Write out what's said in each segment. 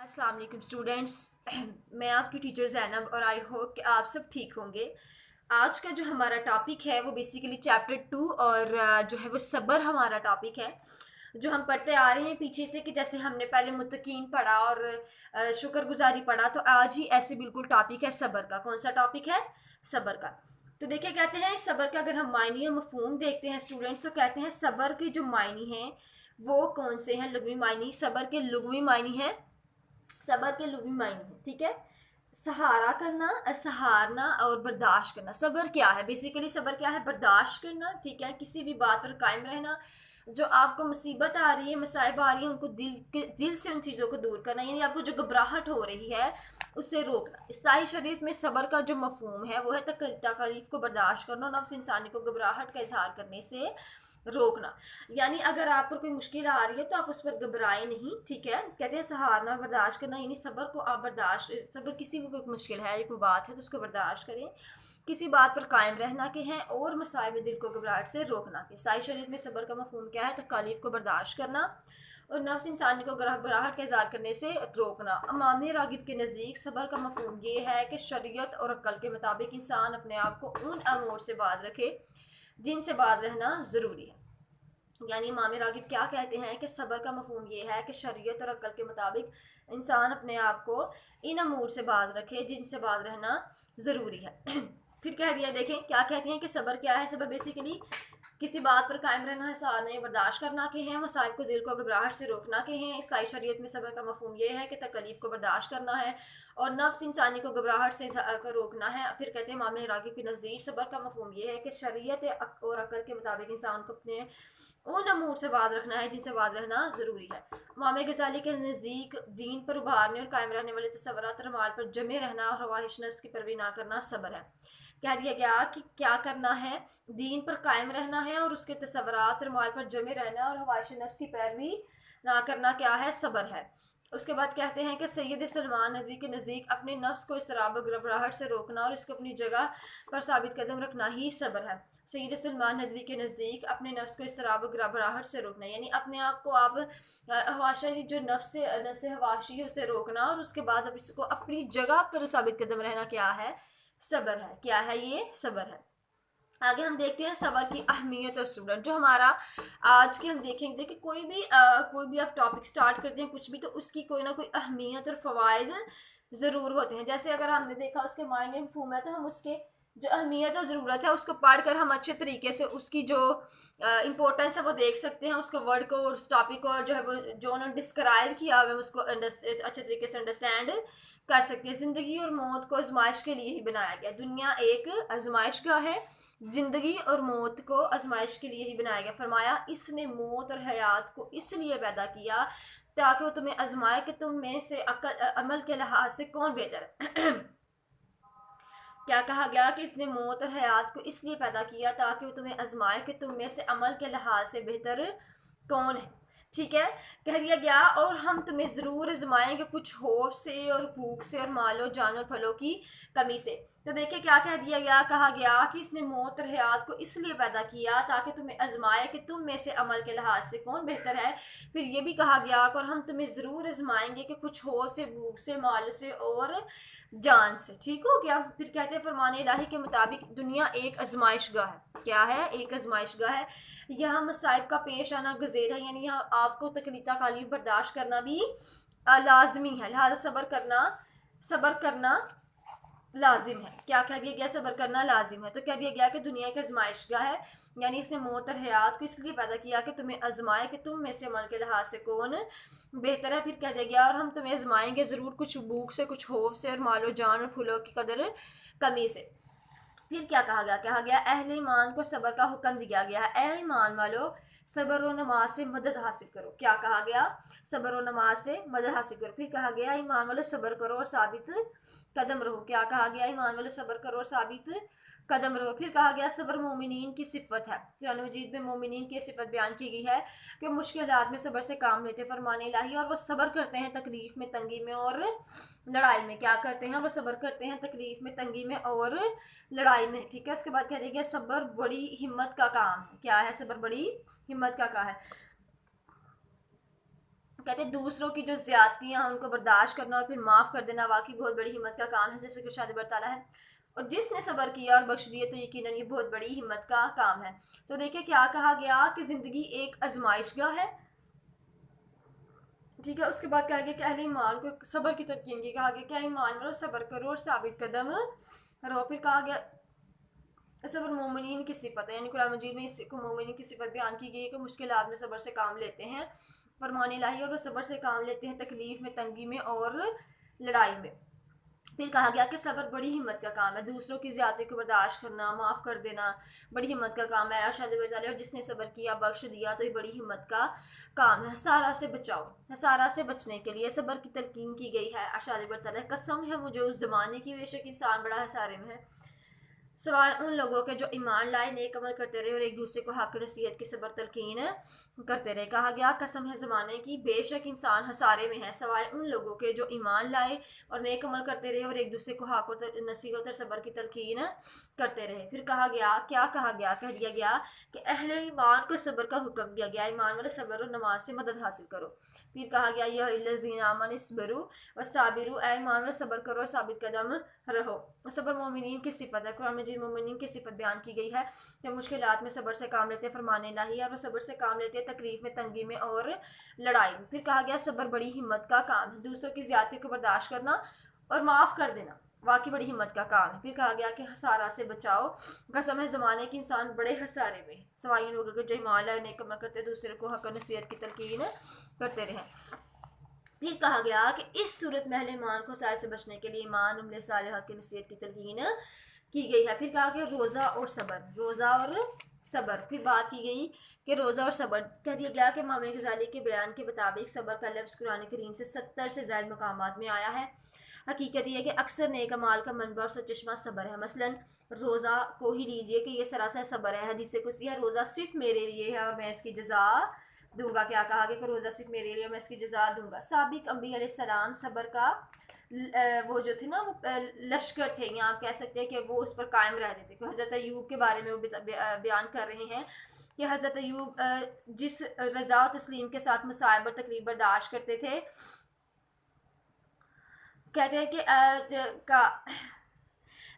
अस्सलाम वालेकुम स्टूडेंट्स। मैं आपकी टीचर ज़ैनब और आई होप कि आप सब ठीक होंगे। आज का जो हमारा टॉपिक है वो बेसिकली चैप्टर 2 और जो है वो सब्र हमारा टॉपिक है जो हम पढ़ते आ रहे हैं पीछे से कि जैसे हमने पहले मुत्तकीन पढ़ा और शुक्रगुजारी पढ़ा, तो आज ही ऐसे बिल्कुल टॉपिक है सब्र का। कौन सा टॉपिक है? सब्र का। तो देखिए, कहते हैं सब्र का अगर हम मायने और मफहूम देखते हैं स्टूडेंट्स, तो कहते हैं सब्र के जो मायने हैं वो कौन से हैं? लुग़वी मायने। सब्र के लुग़वी मायने हैं, सबर के लुग़वी मायने हैं, ठीक है। सहारा करना, सहारना और बर्दाश्त करना। सबर क्या है? बेसिकली सबर क्या है? बर्दाश्त करना, ठीक है। किसी भी बात पर कायम रहना। जो आपको मुसीबत आ रही है, मसाइब आ रही है, उनको दिल से उन चीज़ों को दूर करना, यानी आपको जो घबराहट हो रही है उससे रोकना। इस्लाही शरीयत में सबर का जो मफहूम है वो है तकलीफ को बर्दाश्त करना और नफ्स इंसानी को घबराहट का इजहार करने से रोकना। यानी अगर आप पर कोई मुश्किल आ रही है तो आप उस पर घबराएं नहीं, ठीक है। कहते हैं सहारना, बर्दाश्त करना, यानी सब्र को आप बर्दाश्त, सब्र किसी भी कोई मुश्किल है, कोई बात है तो उसको बर्दाश्त करें। किसी बात पर कायम रहना के हैं और मसाइब दिल को घबराहट से रोकना के। इस्लाही शरीयत में सब्र का मफहूम क्या है? तकालीफ को बर्दाश्त करना और नफ्स इंसानी को घबराहट का इजहार करने से रोकना। इमाम रागिब के नज़दीक सब्र का मफहूम ये है कि शरीयत और अक्ल के मुताबिक इंसान अपने आप को उन अमूर से बाज रखे जिनसे बाज रहना ज़रूरी है। यानी इमाम रागिब क्या कहते हैं कि सब्र का मफहूम ये है कि शरीयत और अक्ल के मुताबिक इंसान अपने आप को इन अमूर से बाज रखे जिनसे बाज रहना ज़रूरी है। फिर कह दिया, देखें क्या कहते हैं कि सब्र क्या है। सब्र बेसिकली किसी बात पर कायम रहना है, सहारना बर्दाश्त करना के हैं, मसाइब को दिल को घबराहट से रोकना के हैं। इस्लाही शरीयत में सब्र का मफहूम ये है कि तकलीफ को बर्दाश्त करना है और नफ्स इंसानी को घबराहट से रोकना है। फिर कहते हैं इमाम रागिब के नज़दीक सब्र का मफहूम ये है कि शरीयत और अक्ल के मुताबिक इंसान को अपने उन अमूर से बाज रखना है जिनसे बाज रहना ज़रूरी है। इमाम गज़ाली के नज़दीक दीन पर उभारने और कायम रहने वाले तसव्वुरात और अमाल पर जमे रहना और ख्वाहिश नफ्स की पैरवी ना करना सब्र है। कह दिया गया कि क्या करना है? दीन पर कायम रहना है और उसके तसव्वुरात और अमाल पर जमे रहना और ख्वाहिश नफ्स की पैरवी ना करना क्या है? सब्र है। उसके बाद कहते हैं कि सैयद सलमान नदवी के नज़दीक अपने नफ्स को इसराब घबराहट से रोकना और इसको अपनी जगह पर साबित कदम रखना ही सब्र है। सैयद सलमान नदवी के नज़दीक अपने नफ्स को इसराब घबराहट से रोकना, यानी अपने आप को आप हवाशी जो नफ्स हवाशी है उसे रोकना और उसके बाद अब इसको अपनी जगह पर साबित कदम रहना क्या है? सब्र है। क्या है ये? सब्र है। आगे हम देखते हैं सब्र की अहमियत और स्टूडेंट जो हमारा आज के हम देखेंगे कि कोई भी आप टॉपिक स्टार्ट करते हैं कुछ भी, तो उसकी कोई ना कोई अहमियत और फ़वाइद ज़रूर होते हैं। जैसे अगर हमने देखा उसके मायने मफ़हूम है तो हम उसके जो अहमियत और ज़रूरत है उसको पढ़कर हम अच्छे तरीके से उसकी जो इम्पोर्टेंस है वो देख सकते हैं। उसके वर्ड को और उस टॉपिक को और जो है वो जो उन्होंने डिस्क्राइब किया हुआ है उसको अच्छे तरीके से अंडरस्टैंड कर सकते हैं। ज़िंदगी और मौत को आजमाइश के लिए ही बनाया गया। दुनिया एक आजमाइश का है, ज़िंदगी और मौत को आजमाइश के लिए ही बनाया गया। फरमाया इसने मौत और हयात को इसलिए पैदा किया ताकि वो तुम्हें आजमाए कि तुम में से अमल के लिहाज से कौन बेहतर है। क्या कहा गया कि इसने मौत और हयात को इसलिए पैदा किया ताकि वो तुम्हें आजमाए कि तुम में से अमल के लिहाज से बेहतर कौन है, ठीक है। कह दिया गया और हम तुम्हें ज़रूर आजमाएंगे कुछ खौफ से और भूख से और मालो जान और फलों की कमी से। तो देखिए क्या कह दिया गया, कहा गया कि इसने मौत और हयात को इसलिए पैदा किया ताकि तुम्हें आजमाए कि तुम में से अमल के लिहाज से कौन बेहतर है। फिर ये भी कहा गया और हम तुम्हें ज़रूर आजमाएंगे कि कुछ खौफ से, भूख से, माल से और जान से, ठीक हो गया। फिर कहते हैं फरमान इलाही के मुताबिक दुनिया एक आजमाइशगाह है। क्या है? एक आजमाइशगाह है। यहाँ मसाइब का पेश आना गज़ेर है, यानी यहाँ आपको तकलीफ बर्दाश्त करना भी लाजमी है, लिहाजा सब्र करना लाजिम है। क्या कह दिया गया? सब्र करना लाजिम है। तो कह दिया गया कि दुनिया की आजमाइशगाह है, यानी इसने मौत और हयात को इसलिए पैदा किया कि तुम्हें आजमाए कि तुम में से अमल के लिहाज से कौन बेहतर है। फिर कह दिया गया और हम तुम्हें आजमाएंगे ज़रूर कुछ भूख से, कुछ खौफ से और मालो जान और फूलों की कदर कमी से। फिर क्या कहा गया? कहा गया अहले ईमान को सब्र का हुक्म दिया गया है। ए ईमान वालो, सब्र और नमाज से मदद हासिल करो। क्या कहा गया? सब्र और नमाज से मदद हासिल करो। फिर कहा गया ईमान वालो सब्र करो और साबित कदम रहो। क्या कहा गया? ईमान वालो सब्र करो और साबित कदम रहो। फिर कहा गया सब्र मोमिनीन की सिफत है। कुरान मजीद में मोमिनीन की सिफत बयान की गई है कि मुश्किल हालात में सब्र से काम लेते फरमाने इलाही, और वो सब्र करते हैं तकलीफ में, तंगी में और लड़ाई में। क्या करते हैं? वो सब्र करते हैं तकलीफ में, तंगी में और लड़ाई में, ठीक है। उसके बाद कह देंगे सब्र बड़ी हिम्मत का काम है। क्या है? सब्र बड़ी हिम्मत का काम है। कहते हैं दूसरों की जो ज्यादतियां उनको बर्दाश्त करना और फिर माफ़ कर देना वाकई बहुत बड़ी हिम्मत का काम है, जैसे कि शादी बरताला है। और जिसने सब्र किया और बख्श दिए तो यकीनन ये बहुत बड़ी हिम्मत का काम है। तो देखिए क्या कहा गया कि ज़िंदगी एक आजमाइशगाह है, ठीक है। उसके बाद कहा गया कि अहले ईमान को सब्र की तरकीन की, कहा गया क्या ईमान में सब्र करो और साबित कदम रहो। फिर कहा गया सब्र मोमिनीन की सिफत है, यानी कुरान मजीद में इसको मोमिनीन की सिफत बयान की गई है कि मुश्किलात में सब्र से काम लेते हैं, फरमान इलाही, और वो सब्र से काम लेते हैं तकलीफ में, तंगी में और लड़ाई में। फिर कहा गया कि सब्र बड़ी हिम्मत का काम है, दूसरों की ज्यादती को बर्दाश्त करना, माफ़ कर देना बड़ी हिम्मत का काम है। अर्शाद बरताले और जिसने सब्र किया बख्श दिया तो ये बड़ी हिम्मत का काम है। हसारा से बचाओ, हसारा से बचने के लिए सब्र की तलकीन की गई है। अर्शाद बरताले कसम है मुझे उस जमाने की बेशक इंसान बड़ा हसारे में है, सवाए उन लोगों के जो ईमान लाए, नेक अमल करते रहे और एक दूसरे को हक नसीहत की सब्र तलकीन करते रहे। कहा गया कसम है ज़माने की बेशक इंसान हसारे में है, सवाए उन लोगों के जो ईमान लाए और नेक अमल करते रहे और एक दूसरे को हक नसीहत और सब्र की तलकीन करते रहे। फिर कहा गया क्या कहा गया, कह दिया गया कि अहले ईमान को सब्र का हुक्म दिया गया, ईमान वाले सब्र और नमाज से मदद हासिल करो। फिर कहा गया यह अमन इसबरू व साबिरू, ए ईमान वाले सब्र करो और साबित कदम रहो। सब्र मोमिनीन की सिफत है, कुरान मजीद मोमिनीन की सिफत बयान की गई है कि मुश्किलात में सब्र से काम लेते हैं, फरमान इलाही, और वो सब्र से काम लेते हैं तकलीफ में, तंगी में और लड़ाई में। फिर कहा गया सब्र बड़ी हिम्मत का काम है, दूसरों की ज्यादती को बर्दाश्त करना और माफ़ कर देना वाकई बड़ी हिम्मत का काम है। फिर कहा गया कि हसारा से बचाओ, कसम है ज़माने के इंसान बड़े हसारे में, सवाई लोगों के जो ईमान लाए नेक अमल करते दूसरे को हक नसीहत की तलकीन करते रहें। फिर कहा गया कि इस सूरत में अहले ईमान को सारे से बचने के लिए ईमान अमल सालिहा की नसीहत की तलकीन की गई है। फिर कहा गया रोज़ा और सब्र, रोज़ा और सब्र। फिर बात की गई कि रोज़ा और सब्र, कह दिया गया कि इमाम गजाली के बयान के मुताबिक सब्र का लफ्ज़ कुरान करीम से 70 से ज़ायद मकामात में आया है। हकीकत यह है कि अक्सर नेक अमाल का मनबा और सरचश्मा सब्र है। मसलन रोज़ा को ही लीजिए कि यह सरासर सब्र है। हदीस से कुछ है रोज़ा सिर्फ मेरे लिए है और मैं इसकी जजा दूंगा। क्या कहा गया कि रोज़ा सिर्फ मेरे लिए, मैं इसकी जजा दूंगा। साबिक अम्बिया अलैहिस्सलाम सब्र का वो जो थे ना वो लश्कर थे, या आप कह सकते हैं कि वो उस पर कायम रहते थे। हज़रत अयूब के बारे में वो बयान कर रहे हैं कि हज़रत अयूब जिस रज़ा तस्लीम के साथ मुसाइब और तकलीफ बर्दाश्त करते थे, कहते हैं कि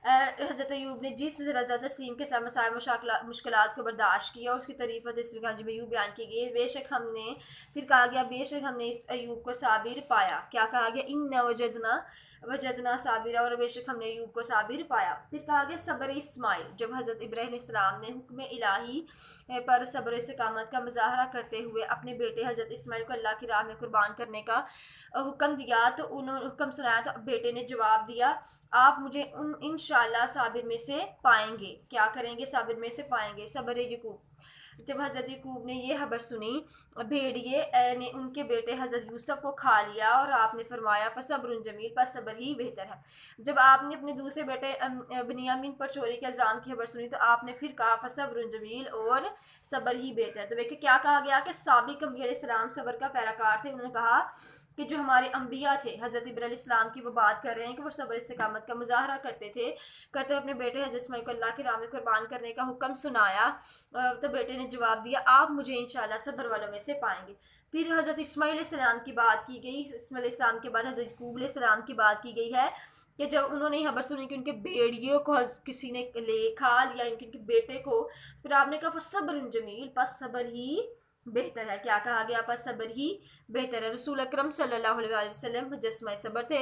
हज़रत अयूब ने जिस रज़ा तस्लीम के साथ मसाइब मुश्किलात को बर्दाश्त किया और उसकी तारीफ़ में यूँ बयान की गई बेशक हमने, फिर कहा गया बेशक हमने इस अयूब को साबिर पाया। क्या कहा गया इन्ना वजदना साबिरा, और बेशक हमने अयूब को साबिर पाया। फिर कहा गया सब्र इस्माइल, जब हज़रत इब्राहीम अलैहिस्सलाम ने हुक्म इलाही पर सब्र इस्तिकामत का मुजाहरा करते हुए अपने बेटे हज़रत इस्माइल को अल्लाह की राह में कुर्बान करने का हुक्म दिया, तो उन्होंने हुक्म सुनाया तो बेटे ने जवाब दिया आप मुझे इंशाअल्लाह साबिर में से पाएंगे। क्या करेंगे, साबिर में से पाएंगे। सब्र यकूब, जब हज़रत यकूब ने यह खबर सुनी भेड़िए ने उनके बेटे हज़रत यूसुफ को खा लिया और आपने फरमाया फसब्रुन जमील, पर सब्र ही बेहतर है। जब आपने अपने दूसरे बेटे बिन्यामीन पर चोरी के इल्ज़ाम की खबर सुनी तो आपने फिर कहा फसब्रुन जमील, और सब्र ही बेहतर है। तो देखिए क्या कहा गया कि साबिक अंबिया अलैहिस्सलाम सब्र का पैराकार थे। उन्होंने कहा कि जो हमारे अंबिया थे, हज़रत इब्राहीम अलैहिस्सलाम की वो बात कर रहे हैं कि वो सब्र इस्तिकामत का मुजाहरा करते थे, करते हुए अपने बेटे हज़रत इस्माइल को अल्लाह की राह में कुर्बान करने का हुक्म सुनाया, तो बेटे ने जवाब दिया आप मुझे इंशाअल्लाह सब्र वालों में से पाएंगे। फिर हज़रत इस्माइल अलैहिस्सलाम की बात की गई, इस्माइल अलैहिस्सलाम के बाद हज़रत यकूब अलैहिस्सलाम की बात की गई है कि जब उन्होंने खबर सुनी कि उनके भेड़ियों को किसी ने ले खा लिया, इनके बेटे को, फिर आपने कहा सब्र जमील, बस सब्र ही बेहतर है। क्या कहा गया, पर सब्र ही बेहतर है। रसूल अकरम सल्लल्लाहु अलैहि वसल्लम मुजस्समा सब्र थे।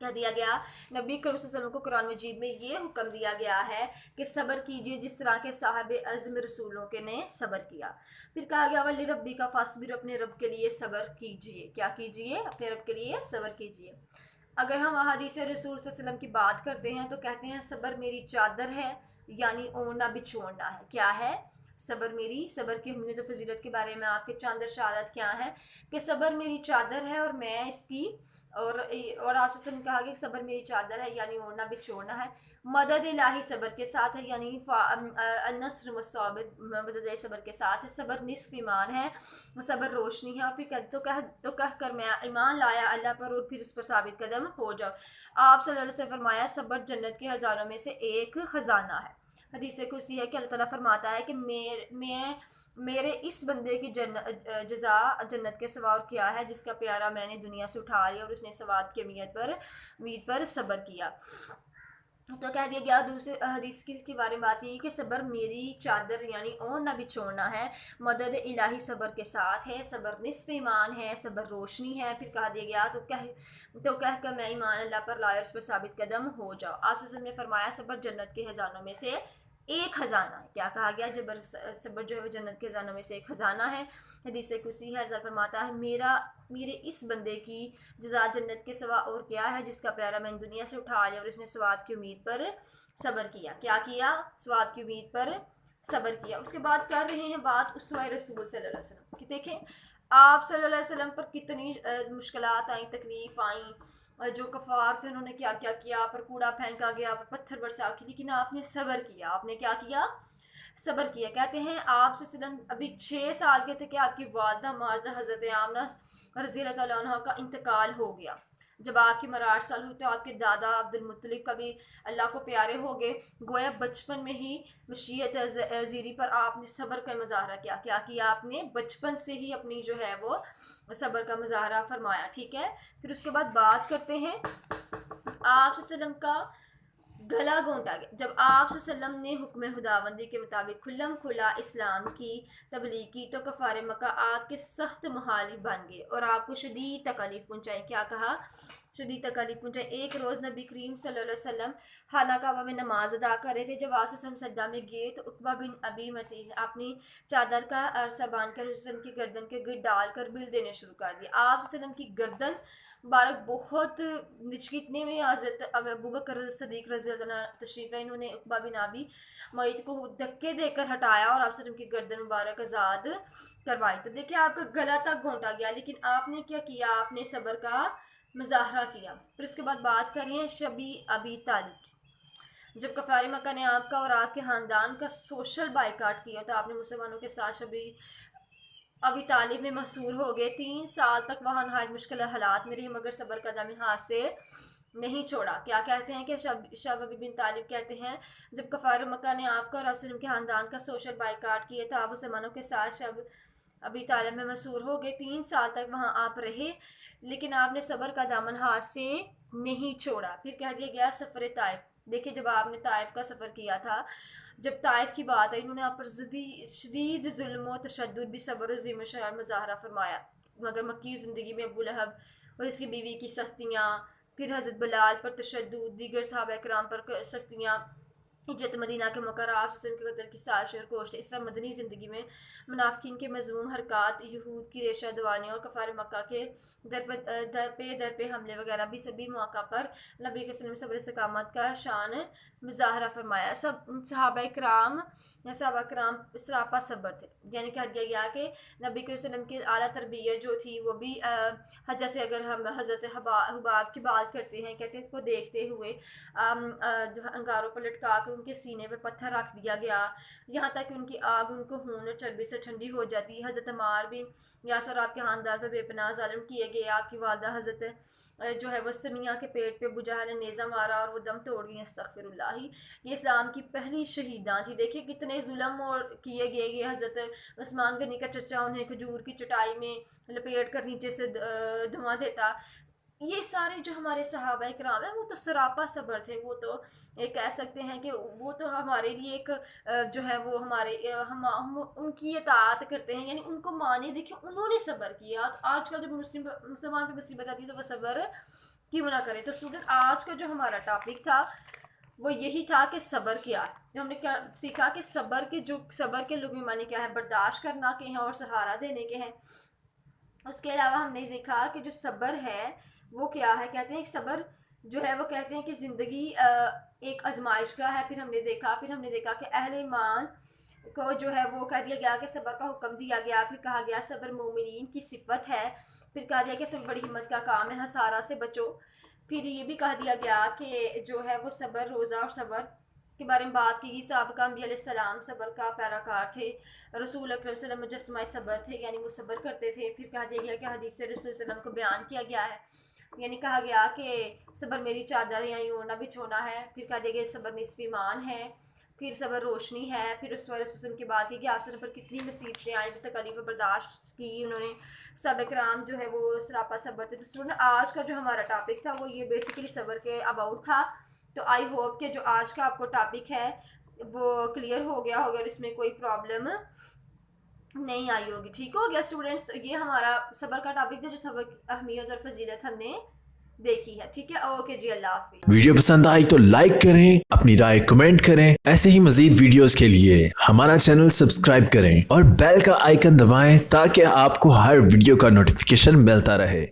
क्या दिया गया, नबी करीम सल्लल्लाहु अलैहि वसल्लम को कुरान मजीद में ये हुक्म दिया गया है कि सब्र कीजिए जिस तरह के साहब अज़्म रसूलों के ने सब्र किया। फिर कहा गया वली रब्बी का फासबिर, अपने रब के लिए सब्र कीजिए। क्या कीजिए, अपने रब के लिए सब्र कीजिए। अगर हम हदीस रसूल सल्लल्लाहु अलैहि वसल्लम की बात करते हैं तो कहते हैं सब्र मेरी चादर है, यानी ओढ़ना बिछोड़ना है। क्या है, सब्र मेरी, सब्र की अहमियत और फजीलत के बारे में आपके चंद इरशादात क्या है कि सब्र मेरी चादर है और मैं इसकी, और आपसे कहा गया कि सब्र मेरी चादर है यानी ओढ़ना बिछोड़ना है। मदद इलाही सब्र के साथ है, यानी नस्र मुसाबिर, मदद सब्र के साथ है। सब्र निस्फ ईमान है, सब्र रोशनी है। और फिर तो कह कर मैं ईमान लाया अल्लाह पर और फिर इस पर साबित कदम हो जाओ। आप सल्लल्लाहु अलैहि वसल्लम फरमाया सब्र जन्नत के हज़ारों में से एक ख़जाना है। हदीस से कुछ है कि अल्लाह ताला फरमाता है कि मैं मेरे इस बंदे की जजा जन्नत के सिवा और क्या है, जिसका प्यारा मैंने दुनिया से उठा लिया और उसने सवाब की उम्मीद पर सब्र किया। तो कह दिया गया दूसरे हदीस की बारे में बात यही कि सब्र मेरी चादर यानी ओढ़ना बिछोड़ना है, मदद इलाही सब्र के साथ है, सब्र निस्फ ईमान है, सब्र रोशनी है। फिर कहा दिया गया तो कह कर मैं ईमान अल्लाह पर लाए और उस पर साबित कदम हो जाओ। आप सल्लल्लाहु अलैहि वसल्लम ने फरमाया सब्र जन्नत के खजानों में से एक खजाना है। क्या कहा गया? जबर सब्र जो है वो जन्नत के खजानों में से एक खजाना है। हदीस कुसी है, अल्लाह फरमाता है मेरे इस बंदे की जजा जन्नत के सिवा और क्या है, जिसका प्यारा मैंने दुनिया से उठा लिया और उसने सवाब की उम्मीद पर सब्र किया। क्या किया? सवाब की उम्मीद पर सब्र किया। उसके बाद कर रहे हैं बात उसवा रसूल सल्लल्लाहु अलैहि वसल्लम की। देखें आप सल्लल्लाहु अलैहि वसल्लम पर कितनी मुश्किलात आई, तकलीफ आई, जो कफ़ार थे उन्होंने क्या क्या किया, पर कूड़ा फेंका गया, पर पत्थर बरसा की, लेकिन आपने सब्र किया। आपने क्या किया? सब्र किया। कहते हैं आप सल्लम अभी 6 साल के थे कि आपकी वालदा मारदा हज़रत आमना रज़ी अल्लाह तआला अन्हा का इंतकाल हो गया। जब आपकी मर 8 साल हुई तो आपके दादा अब्दुल मुत्तलिब का भी अल्लाह को प्यारे हो गए। गोया बचपन में ही मशीयत ज़ीरी पर आपने सब्र का मुजाहरा किया। क्या किया? आपने बचपन से ही अपनी जो है वो सब्र का मुजाहरा फरमाया। ठीक है। फिर उसके बाद बात करते हैं आप सल्लम का गला घोंटा गया। जब आप सल्लम ने हुक्म खुदाबंदी के मुताबिक खुल्लम खुला इस्लाम की तबलीग की तो कफ़ार मक्का आपके सख्त मुखालिफ बन गए और आपको शदीद तकलीफ पहुँचाई। क्या कहा? शदीद तकलीफ पहुँचाई। एक रोज़ नबी करीम सल्लल्लाहु अलैहि वसल्लम खाना काबा में नमाज अदा कर रहे थे। जब आसम सज्जा में गए तो उकबा बिन अबी मतीन अपनी चादर का अरसा बांध कर हुसैन की गर्दन के गिर डालकर बिल देने शुरू कर दिया। आप वसल्लम की गर्दन मुबारक बहुत निचकितने में हज़रत अबू बकर सदीक रज़ी अल्लाह तशरीफ़ लाए। इन्होंने उकबा बिन अबी मईत को धक्के देकर हटाया और आप वसल्लम की गर्दन मुबारक आज़ाद करवाई। तो देखिए आपका गला तक घोंटा गया, लेकिन आपने क्या किया? आपने सब्र का मुजाहरा किया। फिर उसके बाद बात करें शबी अबी तालिब की। जब कफ़ार मक्का ने आपका और आपके ख़ानदान का सोशल बाइकाट किया तो आपने मुसलमानों के साथ शबी अबी तालिब में मशहूर हो गए। 3 साल तक वहाँ नहायत मुश्किल हालात में रहे मगर सब्र का दामन हाथ से नहीं छोड़ा। क्या कहते हैं कि शब अबी बिन तालिब कहते हैं जब कफ़ार मक्का ने आपका और वसल्लम के ख़ानदान का सोशल बाइकाट किया तो आप मुसलमानों के साथ शब अबी तालिब में मशहूर हो गए। 3 साल तक वहाँ आप रहे, लेकिन आपने सब्र का दामन हाथ से नहीं छोड़ा। फिर कह दिया गया सफ़र ताइफ। देखिए जब आपने ताइफ का सफ़र किया था, जब ताइफ की बात आई, इन्होंने आप पर शदीद जुल्म व तशद्दुद भी सब्र ज़ीम मुज़ाहरा फरमाया। मगर मक्की ज़िंदगी में अबू लहब और इसकी बीवी की सख्तियाँ, फिर हज़रत बिलाल पर तशद्दुद, दीगर सहाबा किराम पर सख्तियाँ, हिजरत मदीना के मौका आप के कत्ल की साजिश और कोशिश, इस तरह मदनी ज़िंदगी में मुनाफिकीन के मज़मूम हरकत, यहूद की रेशा दवानी और कफ़ार मक्का के दर पे हमले वगैरह भी सभी मौका पर नबी के वसल्लम सब्र इस्तकामत का शान मुज़ाहरा फरमाया। सब सहाबा कराम सरापा सब्र थे। यानी कहा गया कि नबी के वसल्लम की आला तरबियत जो थी वो भी जैसे अगर हम हज़रत हुबाब की बात करते हैं, कहते हैं को देखते हुए जो अंगारों पर लटका कर उनके सीने पर पत्थर रख दिया गया, यहाँ तक कि उनकी आग उनको खून और चर्बी से ठंडी हो जाती। हज़रत अमार भी यासर आपके खानदान पर बेपनाह ज़ालिम किए गए। आपकी वालदा हज़रत जो है वो समिया के पेट पे बुजहल ने नेज़ा मारा और वो दम तोड़ गई। अस्तग़फिरुल्लाह। ये इस्लाम की पहली शहीदा थी। देखिए कितने जुल्म और किए गए। ये हज़रत उस्मान गनी का चचा उन्हें खजूर की चटाई में लपेट कर नीचे से धुआं देता। ये सारे जो हमारे सहाबा कराम हैं वो तो सरापा सब्र थे। वो तो एक कह सकते हैं कि वो तो हमारे लिए एक जो है वो हमारे हम उनकी इताअत करते हैं, यानी उनको माने। देखिए उन्होंने सब्र किया। तो आजकल जब मुसलमान पे मुसीबत आती है तो वह सब्र क्यों ना करे। तो स्टूडेंट आज का जो हमारा टॉपिक था वो यही था कि सब्र क्या है। जो हमने क्या सीखा कि सब्र के लुग़वी मानी क्या है, बर्दाश्त करना के हैं और सहारा देने के हैं। उसके अलावा हमने देखा कि जो सब्र है वो क्या है। कहते हैं सब्र जो है वो कहते हैं कि ज़िंदगी एक आजमाइश का है। फिर हमने देखा कि अहले ईमान को जो है वो कह दिया गया कि सब्र का हुक्म दिया गया। फिर कहा गया सब्र मोमिनीन की सिफत है। फिर कहा गया कि सब्र बड़ी हिम्मत का काम है, हसारा से बचो। फिर ये भी कहा दिया गया कि जो है वो सब्र, रोज़ा और सब्र के बारे में बात की गई। साबिक़ा अंबिया अलैहिस्सलाम सब्र का पैराकार थे। रसूल अकरम सल्लल्लाहु अलैहि वसल्लम मुजस्समा सब्र थे, यानी वो सब्र करते थे। फिर कहा दिया गया कि हदीस से रसूल सल्लल्लाहु अलैहि वसल्लम को बयान किया गया है, यानी कहा गया कि सब्र मेरी चादर या यूं ओढ़ना बिछोना है। फिर कहा दिया गया सब्र निस्फ़ ईमान है। फिर सबर रोशनी है, फिर उस वसल्लम की बात की कि आपसे पर कितनी मुसीबतें आई, तकलीफ़ बर्दाश्त की उन्होंने, सहाबा कराम जो है वो सरापा सबर थे। तो स्टूडेंट आज का जो हमारा टॉपिक था वो ये बेसिकली सबर के अबाउट था। तो आई होप कि जो आज का आपको टॉपिक है वो क्लियर हो गया होगा और इसमें कोई प्रॉब्लम नहीं आई होगी। ठीक हो गया स्टूडेंट्स? तो ये हमारा सबर का टॉपिक था, जो सबर की अहमियत और फजीलत हमने देखी है। ठीक है, ओके जी, अल्लाह हाफिज। वीडियो पसंद आई तो लाइक करें, अपनी राय कमेंट करें। ऐसे ही मजीद वीडियोस के लिए हमारा चैनल सब्सक्राइब करें और बेल का आइकन दबाएं ताकि आपको हर वीडियो का नोटिफिकेशन मिलता रहे।